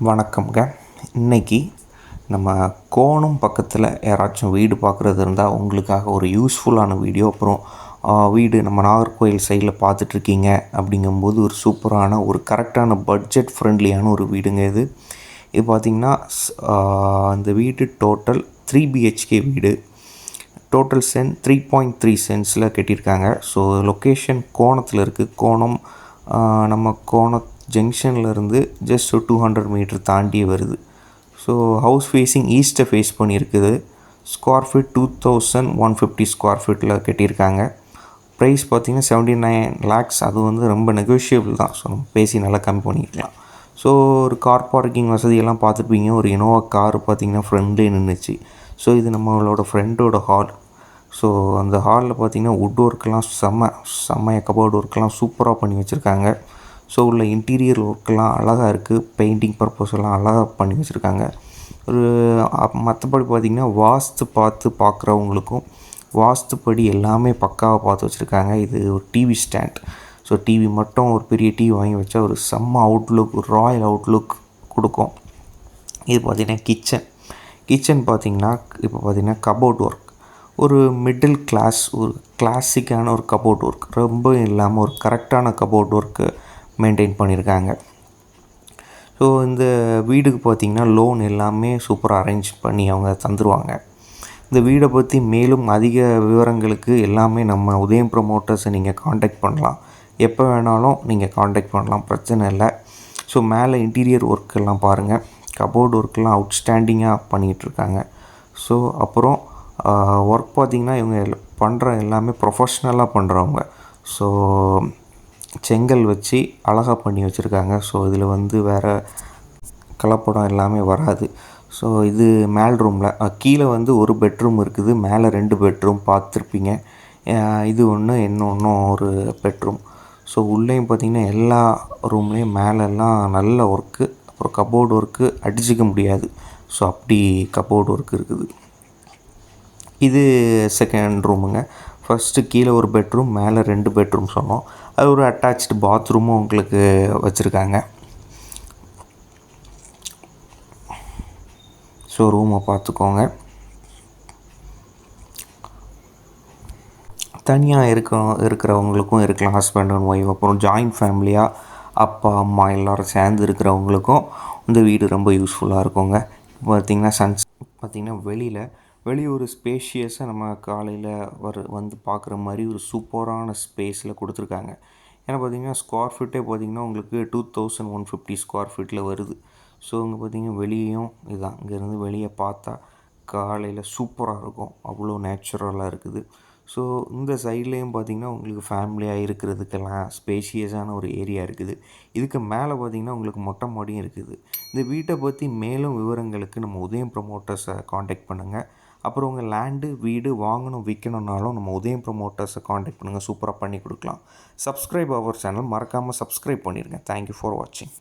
வணக்கம்ங்க. இன்றைக்கி நம்ம கோணம் பக்கத்தில் யாராச்சும் வீடு பார்க்குறது இருந்தால் உங்களுக்காக ஒரு யூஸ்ஃபுல்லான வீடியோ. அப்புறம் வீடு நம்ம நாகர்கோயில் சைடில் பார்த்துட்ருக்கீங்க அப்படிங்கும்போது ஒரு சூப்பரான ஒரு கரெக்டான பட்ஜெட் ஃப்ரெண்ட்லியான ஒரு வீடுங்க இது. இது பார்த்திங்கன்னா இந்த வீடு டோட்டல் 3 BHK வீடு. டோட்டல் சென்ட் 3.3 சென்ட்ஸில் கட்டியிருக்காங்க. ஸோ லொக்கேஷன் கோணத்தில் இருக்குது. கோணம் நம்ம ஜங்ஷன்லேருந்து ஜஸ்ட் 200 மீட்டர் தாண்டி வருது. ஸோ ஹவுஸ் ஃபேஸிங் ஈஸ்ட்டை ஃபேஸ் பண்ணியிருக்குது. ஸ்கொயர் ஃபீட் 2150 ஸ்கொயர் ஃபீட்டில் கட்டியிருக்காங்க. ப்ரைஸ் பார்த்திங்கன்னா 79 lakhs. அது வந்து ரொம்ப நெகோஷியபிள் தான். ஸோ நம்ம பேசி நல்லா கம்மி பண்ணிக்கலாம். ஸோ ஒரு கார் பார்க்கிங் வசதியெல்லாம் பார்த்துருப்பீங்க. ஒரு இனோவா கார் பார்த்திங்கன்னா ஃப்ரெண்ட்லேயே நின்றுச்சு. ஸோ இது நம்மளோட ஃப்ரெண்டோட ஹால். ஸோ அந்த ஹாலில் பார்த்திங்கன்னா வுட் ஒர்க்கெலாம் செம்ம கபோர்ட் ஒர்க்கெலாம் சூப்பராக பண்ணி வச்சுருக்காங்க. ஸோ உள்ள இன்டீரியர் ஒர்க்கெலாம் அழகாக இருக்குது. பெயிண்டிங் பர்பஸ் எல்லாம் அழகாக பண்ணி வச்சுருக்காங்க. ஒரு மற்றபடி பார்த்திங்கன்னா பார்க்குறவங்களுக்கும் வாஸ்துப்படி எல்லாமே பக்காவாக பார்த்து வச்சுருக்காங்க. இது ஒரு டிவி ஸ்டாண்ட். ஸோ டிவி மட்டும் ஒரு பெரிய டிவி வாங்கி வச்சா ஒரு செம்ம அவுட்லுக், ஒரு ராயல் அவுட்லுக் கொடுக்கும். இது பார்த்திங்கன்னா கிச்சன் பார்த்திங்கன்னா இப்போ பார்த்திங்கன்னா கபோர்ட் ஒர்க் ஒரு மிடில் கிளாஸ், ஒரு கிளாசிக்கான ஒரு கபோர்ட் ஒர்க், ரொம்ப இல்லாமல் ஒரு கரெக்டான கபோர்ட் ஒர்க்கு மெயின்டைன் பண்ணியிருக்காங்க. ஸோ இந்த வீடுக்கு பார்த்திங்கன்னா லோன் எல்லாமே சூப்பராக அரேஞ்ச் பண்ணி அவங்க தந்துடுவாங்க. இந்த வீடை பற்றி மேலும் அதிக விவரங்களுக்கு எல்லாமே நம்ம உதயம் ப்ரமோட்டர்ஸை நீங்கள் காண்டாக்ட் பண்ணலாம். எப்போ வேணாலும் நீங்கள் காண்டாக்ட் பண்ணலாம், பிரச்சனை இல்லை. ஸோ மேலே இன்டீரியர் ஒர்க் எல்லாம் பாருங்கள். கபோர்ட் ஒர்க்கெலாம் அவுட்ஸ்டாண்டிங்காக பண்ணிகிட்ருக்காங்க. ஸோ அப்புறம் ஒர்க் பார்த்திங்கன்னா இவங்க பண்ணுற எல்லாமே ப்ரொஃபஷ்னலாக பண்ணுறவங்க. ஸோ செங்கல் வச்சு அழகாக பண்ணி வச்சுருக்காங்க. ஸோ இதில் வந்து வேறு கலப்படம் எல்லாமே வராது. ஸோ இது மேல் ரூமில் கீழே வந்து ஒரு பெட்ரூம் இருக்குது, மேலே 2 பெட்ரூம் பார்த்துருப்பீங்க. இது ஒன்று, இன்னொன்றும் ஒரு பெட்ரூம். ஸோ உள்ளேயும் பார்த்திங்கன்னா எல்லா ரூம்லேயும் மேலெல்லாம் நல்ல ஒர்க்கு. அப்புறம் கபோர்டு ஒர்க்கு அடிச்சிக்க முடியாது. ஸோ அப்படி கபோர்டு ஒர்க் இருக்குது. இது செகண்ட் ரூமுங்க. ஃபஸ்ட்டு கீழே ஒரு பெட்ரூம், மேலே 2 பெட்ரூம் சொன்னோம். அது ஒரு அட்டாச்டு பாத்ரூமும் உங்களுக்கு வச்சுருக்காங்க. ஸோ ரூமை பார்த்துக்கோங்க. தனியாக இருக்கிறவங்களுக்கும் இருக்கலாம், ஹஸ்பண்ட் அண்ட் ஒய்ஃப். அப்புறம் ஜாயிண்ட் ஃபேமிலியாக அப்பா அம்மா எல்லோரும் சேர்ந்து இருக்கிறவங்களுக்கும் இந்த வீடு ரொம்ப யூஸ்ஃபுல்லாக இருக்குங்க. பார்த்திங்கன்னா வெளியே ஒரு ஸ்பேஷியஸாக நம்ம காலையில் வந்து பார்க்குற மாதிரி ஒரு சூப்பரான ஸ்பேஸில் கொடுத்துருக்காங்க. ஏன்னா பார்த்திங்கன்னா ஸ்கொயர் ஃபீட்டே பார்த்திங்கன்னா உங்களுக்கு 2150 ஸ்கொயர் ஃபீட்டில் வருது. ஸோ இங்கே பார்த்திங்கன்னா வெளியேயும் இதுதான். இங்கேருந்து வெளியே பார்த்தா காலையில் சூப்பராக இருக்கும், அவ்வளோ நேச்சுரலாக இருக்குது. ஸோ இந்த சைட்லேயும் பார்த்திங்கன்னா உங்களுக்கு ஃபேமிலியாக இருக்கிறதுக்கெல்லாம் ஸ்பேஷியஸான ஒரு ஏரியா இருக்குது. இதுக்கு மேலே பார்த்திங்கன்னா உங்களுக்கு மொட்டை மாடியும் இருக்குது. இந்த வீட்டை பற்றி மேலும் விவரங்களுக்கு நம்ம உதயம் ப்ரமோட்டர்ஸை காண்டாக்ட் பண்ணுங்கள். அப்புறம் உங்கள் லேண்டு வீடு வாங்கணும் விற்கணுன்னாலும் நம்ம உதயம் ப்ரமோட்டர்ஸை காண்டாக்ட் பண்ணுங்கள், சூப்பராக பண்ணி கொடுக்கலாம். சப்ஸ்கிரைப் அவர் சேனல் மறக்காமல் சப்ஸ்கிரைப் பண்ணிடுங்க. தேங்க்யூ ஃபார் வாட்சிங்.